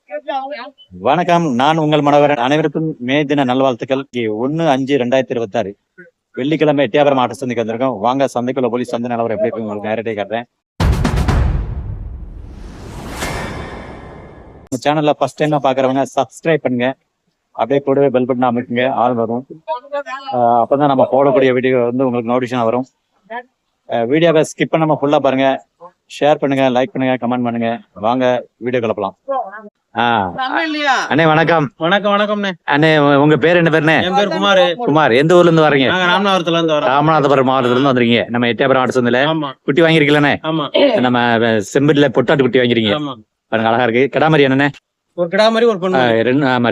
வணக்கம், நான் உங்கள் மனோகரன். அனைவருக்கும் மே தின நல்வாழ்த்துக்கள். 1/5/2026 வெள்ளிக்கிழமை எட்டியாபுரம் ஆட்டு சந்தைக்கு வந்திருக்கோம். வாங்க சந்தைக்குள்ள போலீஸ் சந்தை நிலவரம் எப்படி இருக்கு உங்களுக்கு நேரடியாக காட்டுறேன். சேனல்ல ஃபர்ஸ்ட் டைமா பாக்குறவங்க சப்ஸ்கிரைப் பண்ணுங்க, அப்படியே கூடவே பெல் பட்டன் அமைக்குங்க, ஆள் வரும். அப்பதான் நம்ம போடக்கூடிய வீடியோ வந்து உங்களுக்கு நோட்டிஃபிகேஷன் வரும். வீடியோவை ஸ்கிப் பண்ணாம ஃபுல்லா பாருங்க, ஷேர் பண்ணுங்க, லைக் பண்ணுங்க, கமெண்ட் பண்ணுங்க. வாங்க வீடியோ கிளப்பலாம். அண்ணே வணக்கம். வணக்கம் வணக்கம் அண்ணே, உங்க பேர் என்ன பேருண்ணே? என் பேர் குமார். குமார், எந்த ஊர்ல இருந்து வரீங்க? ராமநாதபுரத்துல இருந்து வரோம். ராமநாதபுரம் மாவட்டத்துல இருந்து வந்துருக்கீங்க. நம்ம எட்டியாபுரம் ஆட்டு சந்தையில குட்டி வாங்கிருக்கீங்களே? நம்ம செம்பிட்ல பொட்டாட்டு குட்டி வாங்கிருக்கீங்க, பாருங்க அழகா இருக்கு. கிடாமரி என்னண்ணே? ஒரு கிடாமரி ஒரு பெண்.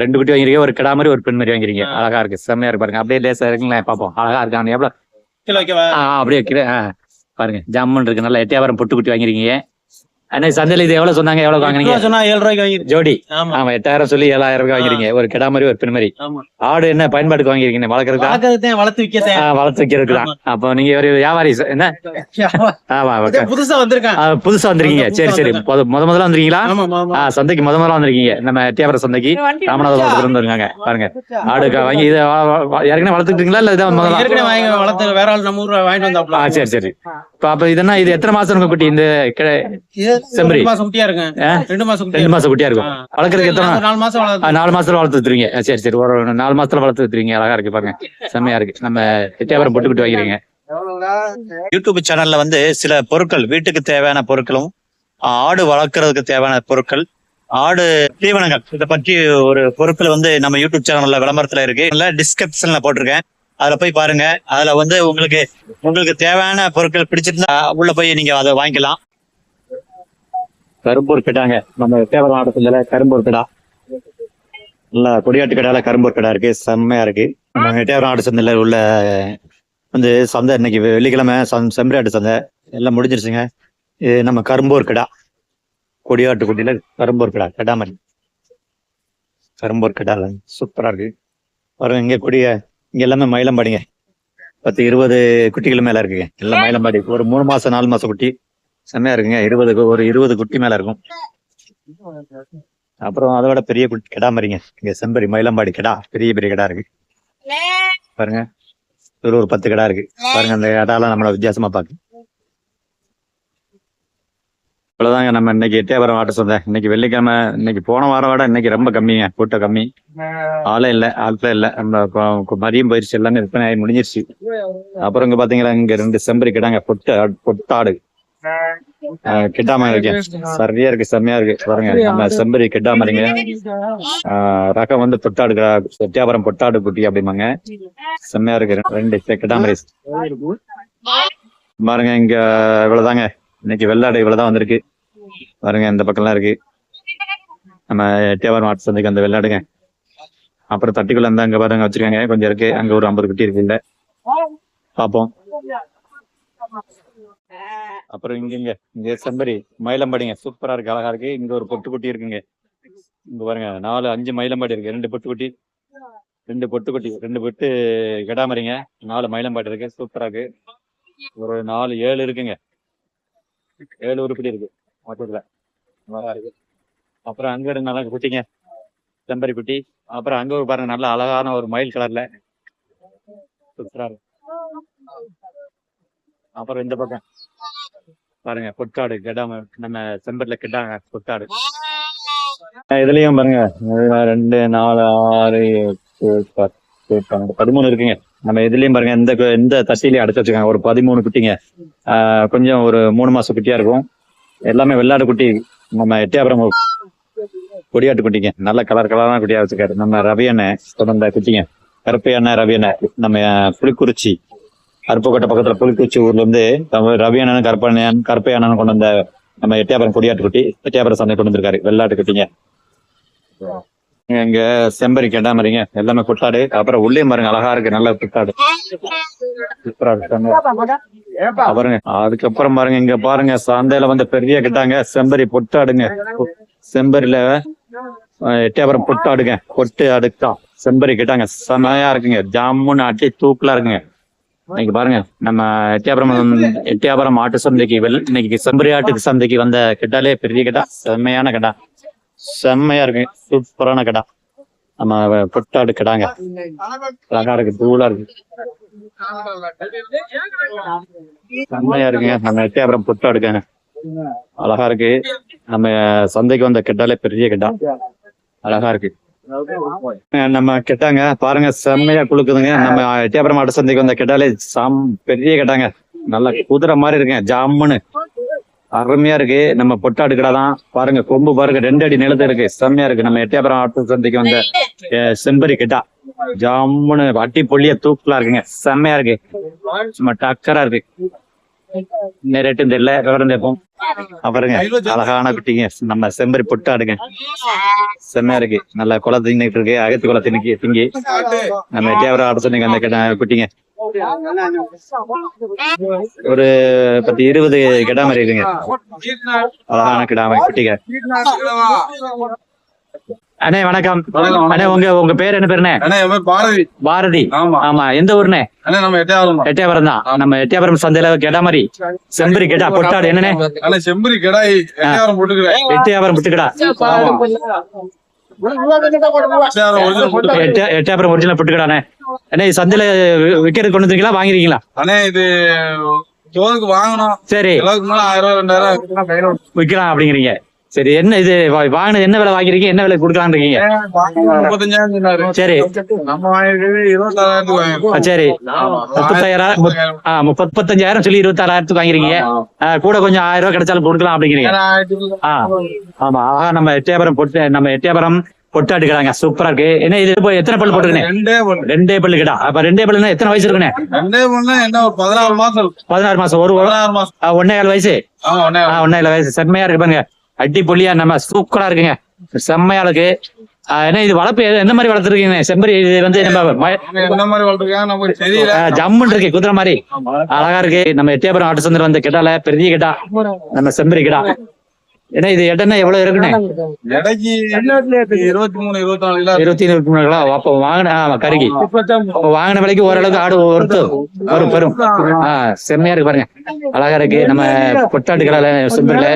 ரெண்டு குட்டி வாங்கிருக்கீங்க, ஒரு கிடாமரி ஒரு பெண் மாதிரி வாங்கிருக்கீங்க. அழகா இருக்கு, செம்மையா இருக்கு. பாருங்க அப்படியே லேசா இருக்குங்களேன், பாப்போம். அழகா இருக்கு. எவ்வளவு கிலோ வைக்கவா? அப்படியே கிலோ பாருங்க, ஜம்முன் இருக்கு. நல்லா எட்டியாபுரம் பொட்டு குட்டி வாங்கிருக்கீங்க. அண்ணே சந்தையில இது எவ்வளவு சொன்னாங்க, எவ்வளவு வாங்குறீங்க? சொன்னா 7 ரூபாய்க்கு வாங்கி ஜோடி. ஆமா, 8000 சொல்லி 7000 ரூபாய் வாங்கிருக்கீங்க. ஒரு கிடா மாதிரி ஒரு பெண் மாதிரி. ஆடு என்ன பயன்பாட்டுக்கு வாங்கிருக்கீங்க? வளர்க்கறதுக்கு, வளர்த்து விக்கிறதுக்கு தான். அப்போ நீங்க ஒரு வியாபாரி என்ன? புதுசா வந்திருக்கீங்க. சரி சரி, முதல்ல வந்திருக்கீங்களா? சந்தைக்கு முதல்ல வந்திருக்கீங்க. நம்ம எட்டியாபுரம் சந்தைக்கு ராமநாதபுரத்துல இருந்து இருக்காங்க. பாருங்க ஆடு வாங்கி இதை ஏற்கனவே வளர்த்துட்டீங்களா? இல்ல இதான் முதல்ல வேற ஆள் நம்ம ஊர்ல வாங்கிட்டு வந்தாப்ல. சரி சரி. அப்ப இதென்னா இது எத்தனை மாசம் குட்டி? இந்த செம்பரி 2 மாசம் குட்டியா இருக்கு. 2 மாசம் குட்டியா இருக்கும். வளர்க்கறதுக்கு எத்தனை? 4 மாசம் 4 மாசத்துல வளர்த்து வித்துருவீங்க. சரி சரி, ஒரு 4 மாசத்துல வளர்த்து வித்துருவீங்க. அழகா இருக்கு, பாருங்க செம்மையா இருக்கு. நம்ம எட்டியாபுரம் பொட்டு குட்டி வாங்கிறீங்க. யூடியூப் சேனல்ல வந்து சில பொருட்கள், வீட்டுக்கு தேவையான பொருட்களும், ஆடு வளர்க்கறதுக்கு தேவையான பொருட்கள், ஆடு தீவனங்கள், இதை பற்றி ஒரு பொருட்கள் வந்து நம்ம யூடியூப் சேனல்ல விளம்பரத்துல இருக்கு. டிஸ்கிரிப்ஷன்ல போட்டிருக்கேன், அதுல போய் பாருங்க. அதுல வந்து உங்களுக்கு தேவையான பொருட்கள் பிடிச்சிருந்தா உள்ள போய் நீங்க அதை வாங்கிக்கலாம். கரும்பூர் கிடாங்க, நம்ம எட்டியாபுரம் மாவட்டத்துல கரும்பூர் கிடா, நல்லா கொடியாட்டு கடால கரும்பூர் கிடா இருக்கு, செம்மையா இருக்கு. நம்ம எட்டியாபுரம் ஆட்டு சந்தையில உள்ள வந்து சந்தை இன்னைக்கு வெள்ளிக்கிழமை செம்பரி ஆட்டு சந்தை எல்லாம் முடிஞ்சிருச்சுங்க. இது நம்ம கரும்பூர் கிடா, கொடியாட்டு குட்டியில கரும்பூர் கிடா, கிடாமரி கரும்பூர் கிடால சூப்பரா இருக்கு. பாருங்க இங்க இங்க எல்லாமே மயிலம்பாடிங்க. 10-20 குட்டிகள் மேல இருக்குங்க. எல்லாம் மயிலம்பாடி. ஒரு 3 மாசம் 4 மாசம் குட்டி செம்மையா இருக்குங்க. ஒரு 20 குட்டி மேல இருக்கும். அப்புறம் அதை விட பெரிய குட்டி கிடாமரிங்க. இங்க செம்பரி மயிலம்பாடி கிடா, பெரிய பெரிய கிடா இருக்கு பாருங்க. ஒரு 10 கிடா இருக்கு பாருங்க. அந்த கிடாலாம் நம்மள வித்தியாசமா பாக்கு. இவ்வளவுதாங்க நம்ம இன்னைக்கு எட்டியாபுரம் ஆட்டு சந்தை. இன்னைக்கு வெள்ளிக்கிழமை. இன்னைக்கு போன வாரம் விட இன்னைக்கு ரொம்ப கம்மிங்க, கூட்டம் கம்மி. ஆளே இல்ல, ஆட்களே இல்ல. நம்ம மதியம் போயிருச்சு, எல்லாமே விற்பனை ஆகி முடிஞ்சிருச்சு. அப்புறம் இங்க பாத்தீங்கன்னா இங்க 2 செம்பரி கிடாங்க, பொட்டாடு கிட்டாம இருக்கு. சரியா இருக்கு, செம்மையா இருக்கு. பாருங்க நம்ம செம்பரி கிட்டாமரிங்க. ரகம் வந்து பொட்டாடு, எட்டியாபுரம் பொட்டாடு குட்டி அப்படிம்பாங்க. செம்மையா இருக்கு. 2 கிட்டாமரி பாருங்க. இங்க இவ்வளவுதாங்க இன்னைக்கு வெள்ளாடு, இவ்வளவுதான் வந்திருக்கு பாருங்க. இந்த பக்கம்லாம் இருக்கு நம்ம எட்டியாபுரம் ஆட்டு சந்தைக்கு அந்த வெள்ளாடுங்க. அப்புறம் தட்டிக்குள்ள இருந்தா அங்க பாருங்க வச்சிருக்காங்க, கொஞ்சம் இருக்கு. அங்க ஒரு 50 குட்டி இருக்கு. இல்ல பாப்போம். அப்புறம் இங்க செம்பரி மயிலம்பாடிங்க, சூப்பரா இருக்கு, அழகா இருக்கு. இங்க ஒரு பொட்டு குட்டி இருக்குங்க. இங்க பாருங்க 4-5 மயிலம்பாடி இருக்கு. 2 பொட்டு குட்டி, 2 பொட்டு கிடாமரிங்க, 4 மயிலம்பாடி இருக்கு. சூப்பரா இருக்கு. ஒரு 4-7 இருக்குங்க. 7 உருப்படி இருக்கு மொத்தத்துல, நல்லா இருக்கு. அப்புறம் அங்க இருந்து நல்லா குட்டிங்க செம்பரி குட்டி. அப்புறம் அங்க ஒரு பாருங்க, நல்ல அழகான ஒரு மயில் கலர்ல சூப்பரா இருக்கு. அப்புறம் இந்த பக்கம் பாருங்க பொட்டாடு கிடாம, நம்ம செம்பரில கிட்டாங்க பொட்டாடு. இதுலயும் பாருங்க 2, 4, 6, 8, 10, 13 இருக்குங்க. நம்ம இதுலயும் பாருங்க இந்த தட்டிலையும் அடைச்சு வச்சுக்காங்க. ஒரு 13 குட்டிங்க. கொஞ்சம் ஒரு 3 மாசம் குட்டியா இருக்கும். எல்லாமே வெள்ளாடு குட்டி. நம்ம எட்டியாபுரம் கொடியாட்டு குட்டிங்க, நல்ல கலரான குட்டியா வச்சுக்காரு. நம்ம ரவி அண்ணன் தொடர்ந்த குட்டிங்க, கருப்பை அண்ணன் ரவி அண்ணன். நம்ம புலிக்குறிச்சி, அருப்புக்கோட்டை பக்கத்துல புலிக்குறிச்சி ஊர்ல இருந்து ரவி அண்ணன் கருப்பை அண்ணன் கொண்டு வந்த நம்ம எட்டியாபுரம் கொடியாட்டு குட்டி எட்டியாபுரம் சந்தை கொண்டு வந்திருக்காரு. வெள்ளாட்டு குட்டிங்க. இங்க செம்பரி கிடாமரிங்க, எல்லாமே பொட்டாடு. அப்புறம் உள்ளே பாருங்க அழகா இருக்கு, நல்ல பொட்டாடு சூப்பரா இருக்கு பாருங்க. அதுக்கப்புறம் பாருங்க இங்க பாருங்க சந்தையில வந்து பெரிய கிட்டாங்க செம்பரி பொட்டாடுங்க. செம்பரியில எட்டியாபுரம் பொட்டாடுங்க, பொட்டு அடுக்கா செம்பரி கிட்டாங்க, செமையா இருக்குங்க. ஜாமுன்னு அட்டி தூக்கலா இருக்குங்க. இன்னைக்கு பாருங்க நம்ம எட்டியாபுரம் ஆட்டு சந்தைக்கு இன்னைக்கு செம்பரி ஆட்டுக்கு சந்தைக்கு வந்த கிட்டாலே பெரிய கிட்டா, செம்மையான கிட்டா, செம்மையா இருக்கு, சூப்பரான கடா. நம்ம பொட்டாடு கிடாங்க, அழகா இருக்கு, தூளா இருக்கு, செம்மையா இருக்குங்க. நம்ம எட்டயபுரம் பொட்டாடுக்காங்க, அழகா இருக்கு. நம்ம சந்தைக்கு வந்த கெட்டாலே பெரிய கெட்டா, அழகா இருக்கு. நம்ம கெட்டாங்க பாருங்க, செம்மையா குளுக்குதுங்க. நம்ம எட்டயபுரம் ஆட்டு சந்தைக்கு வந்த கெட்டாலே பெரிய கெட்டாங்க, நல்லா குதிரை மாதிரி இருக்குங்க, ஜாமுன்னு அருமையா இருக்கு. நம்ம பொட்டாடு கடை தான் பாருங்க, கொம்பு பாருங்க 2 அடி நிலத்து இருக்கு, செம்மையா இருக்கு. நம்ம எட்டயபுரம் ஆட்டு சந்தைக்கு வந்த செம்பரி கிட்டா ஜாமுன்னு அட்டி பொள்ளிய தூக்கலா இருக்குங்க, செம்மையா இருக்கு, சும்மா டக்கரா இருக்கு. ரேட்டு தெரியல, விவரம் கேட்போம். பாருங்க அழகான குட்டிங்க, நம்ம செம்பரி பொட்டாடுங்க, செம்மையா இருக்கு. நல்லா குளை தின்னுட்டு இருக்கு, அகத்து குளை திங்கி நம்ம எட்டயபுரம் ஆட்டு சந்தைக்கு அந்த குட்டிங்க ஒரு 10-20 கிடா மாதிரி இருக்குங்க, அழகான கிடா மாதிரி குட்டிங்க. அண்ணே வணக்கம். அண்ணே உங்க பேர் என்ன பேருண்ணே? பாரதி. பாரதி. ஆமா, எந்த ஊருண்ணே? எட்டயபுரம் தான். நம்ம எட்டயபுரம் சந்தையில கெடா மாதிரி செம்பரி கெடா பொட்டாடு என்னண்ணே? செம்பரி கெடா எட்டயபுரம் பொட்டுக்கடா, எட்டயபுரம் ஒரிஜினல் பொட்டுக்கடாண்ணே. அண்ணே சந்தையில விக்கிறது கொண்டு வந்துருக்கீங்களா, வாங்கிருக்கீங்களா? அண்ணே இது தோதுக்கு வாங்கணும், சரி 1000-2000 விக்கலாம் அப்படிங்கிறீங்க. சரி, என்ன இது வாங்கினது என்ன விலை வாங்கிருக்கீங்க, என்ன விலை கொடுக்கலாம் இருக்கீங்க? 35,000. சரி, நம்ம வாங்கிருக்கிறது 26,000. சரி 35,000 சொல்லி 26,000 வாங்கிருக்கீங்க. கூட கொஞ்சம் 1000 ரூபாய் கிடைச்சாலும் கொடுக்கலாம் அப்படிங்கிறீங்க. ஆமா, நம்ம எட்டயபுரம் பொட்டாடு கிடாங்க, சூப்பரா இருக்கு. என்ன இது எத்தனை பல்லு போட்டுருக்கேன்? 2 பல்லு கிடா. அப்ப 2 பல்லுன்னா எத்தனை வயசு இருக்குண்ணே? 2 பல்லுன்னா என்ன, 14 மாசம். 16 மாசம். 1.5 வயசு. 1.5 வயசு. செம்மையா இருக்கு பாருங்க, அட்டி பொள்ளியா நம்ம சூப்பரா இருக்குங்க, செம்மையா இருக்கு. ஏன்னா இது வளர்ப்பு எந்த மாதிரி வளர்த்துருக்கீங்க செம்பரி? இது வந்து ஜம்முன்னு இருக்கு, குதிரை மாதிரி அழகா இருக்கு. நம்ம எட்டயபுரம் ஆட்டு சந்தையில வந்த கெட்டால பெரிய கெட்டா நம்ம செம்பரி கெட்டா. ஏன்னா இது எடன்னா எவ்வளவு இருக்குண்ணே? 23-24 கிலோ. அப்ப வாங்கின கருகி வாங்கின விலைக்கு ஓரளவுக்கு ஆடு வரும் பெரும். செம்மையா இருக்கு பாருங்க, அழகா இருக்கு. நம்ம பொட்டாட்டு கடால செம்பரில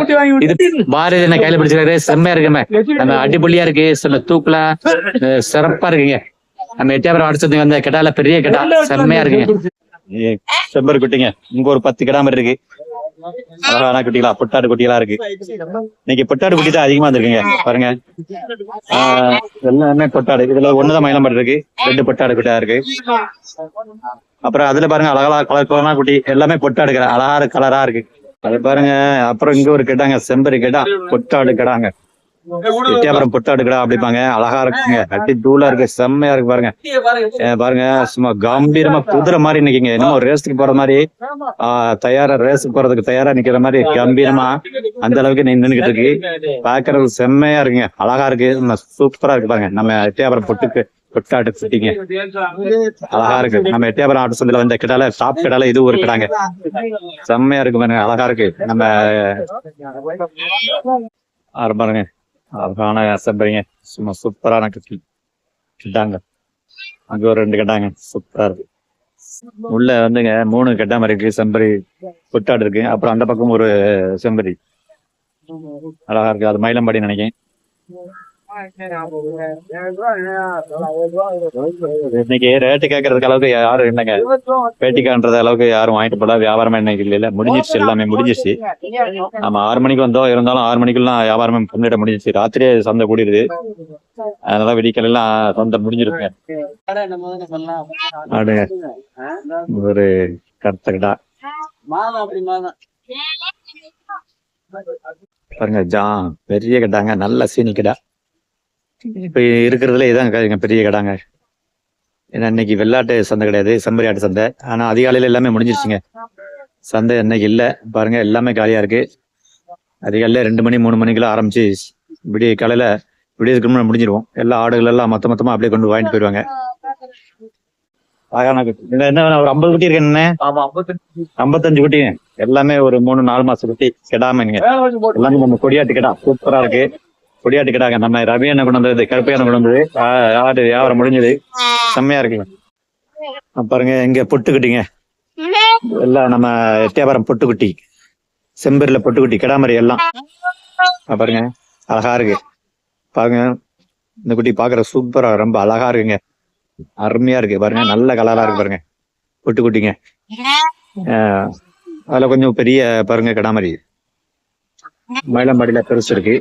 இது பாரதி என்ன கையில பிடிச்சிருக்காரு, செம்மையா இருக்குமே, நம்ம அடிப்பொலியா இருக்கு, சில தூக்குல சிறப்பா இருக்குங்க. நம்ம எட்டயபுரம் ஆட்டு சந்தைக்கு வந்த கெட்டால பெரிய கெட்டா, செம்மையா இருக்குங்க. செம்பரி குட்டிங்க இங்க ஒரு 10 கிடா மாதிரி இருக்கு, அழகான குட்டிகளா, பொட்டாடு குட்டிகளா இருக்கு. இன்னைக்கு பொட்டாடு குட்டி தான் அதிகமா இருக்குங்க பாருங்க. எல்லாமே பொட்டாடு, இதுல ஒண்ணுதான் மயிலம்பாடு இருக்கு, 2 பொட்டாடு குட்டியா இருக்கு. அப்புறம் அதுல பாருங்க அழகா கலர் குட்டி, எல்லாமே பொட்டாடு கடை, அழகா கலரா இருக்கு, அது பாருங்க. அப்புறம் இங்க ஒரு கெட்டாங்க, செம்பரி கெட்டா பொட்டாடு கெடாங்க, எட்டயபுரம் பொட்டாடு கடா அப்படிப்பாங்க, அழகா இருக்குங்க, அட்டி தூளா இருக்கு, செம்மையா இருக்கு பாருங்க. பாருங்க சும்மா கம்பீரமா குதிரை மாதிரி நிக்கீங்க, என்னமோ ரேஸுக்கு போற மாதிரி, ரேஸுக்கு போறதுக்கு தயாரா நிக்கிற மாதிரி கம்பீரமா அந்த அளவுக்கு நின்னுகிட்டு இருக்கு. பாக்குறது செம்மையா இருக்குங்க, அழகா இருக்கு, சூப்பரா இருக்கு பாருங்க. நம்ம எட்டயபுரம் பொட்டாடு குட்டிங்க அழகா இருக்கு. நம்ம எட்டயபுரம் ஆட்டு சந்தையில வந்த கிடால டாப் கிடால இது ஒரு கிடாங்க, செம்மையா இருக்கு பாருங்க, அழகா இருக்கு. நம்ம பாருங்க அழகான செம்பரிங்க, சும்மா சூப்பரான கிட்டாங்க. அங்க ஒரு 2 கட்டாங்க, சூப்பரா இருக்கு. உள்ள வந்துங்க 3 கட்டா மாதிரி இருக்கு, செம்பரி பொட்டாடு இருக்கு. அப்புறம் அந்த பக்கம் ஒரு செம்பரி அழகா இருக்கு, அது மயிலம்பாடி நினைக்கிறேன். இன்னைக்கு ரேட்டு கேட்கறதுக்கு அளவுக்கு யாரும் இல்லைங்க, பேட்டிக்கான்றது அளவுக்கு யாரும் வாங்கிட்டு போல, வியாபாரமே இன்னைக்கு இல்ல, முடிஞ்சிருச்சு, எல்லாமே முடிஞ்சிருச்சு. நம்ம 6 மணிக்கு வந்தோம், இருந்தாலும் 6 மணிக்குள்ள வியாபாரமே பண்ணிட முடிஞ்சிருச்சு. ராத்திரியே சந்தை கூடிடுது, அதனால வெடிக்கலாம் சந்தை முடிஞ்சிருக்குங்க. ஒரு கருத்தக்கடா பாருங்க, பெரிய கட்டாங்க, நல்ல சீனி கடா. இப்ப இருக்கிறதுல இதான் பெரிய கடாங்க. ஏன்னா இன்னைக்கு வெள்ளாட்டு சந்தை கிடையாது, செம்பரி ஆட்டு சந்தை. ஆனா அதிகாலையில எல்லாமே முடிஞ்சிருச்சுங்க, சந்தை இன்னைக்கு இல்ல பாருங்க, எல்லாமே காலியா இருக்கு. அதிகாலையில 2 மணி 3 மணிக்கெல்லாம் ஆரம்பிச்சு காலையில விடியதுக்கு முன்னாடி முடிஞ்சிருவோம். எல்லா ஆடுகள் எல்லாம் மொத்தமா அப்படியே கொண்டு வாங்கிட்டு போயிருவாங்க. என்ன ஒரு 50 குட்டி இருக்கு, என்ன 55 குட்டி, எல்லாமே ஒரு 3-4 மாசம் குட்டி கெடாமங்க, எல்லாமே நம்ம கொடியாட்டு கிடா, சூப்பரா இருக்கு. கொடியாட்டு கிடாங்க, நம்ம ரவி என்ன கொண்டு வந்தது, கருப்பையான கொண்டு வந்தது, ஆடு வியாபாரம் முடிஞ்சது, செம்மையா இருக்குங்க. பாருங்க இங்க பொட்டுக்குட்டிங்க, எல்லாம் நம்ம எட்டயபுரம் பொட்டுக்குட்டி, செம்பரில பொட்டுக்குட்டி கிடாமரி எல்லாம் பாருங்க, அழகா இருக்கு. பாருங்க, இந்த குட்டி பாக்குற சூப்பரா ரொம்ப அழகா இருக்குங்க. அருமையா இருக்கு பாருங்க, நல்ல கலரா இருக்கு பாருங்க. குட்டிங்க. அதுல கொஞ்சம் பெரிய பாருங்க கிடா மாதிரி மயிலம்பாடியில பெருசு இருக்கு.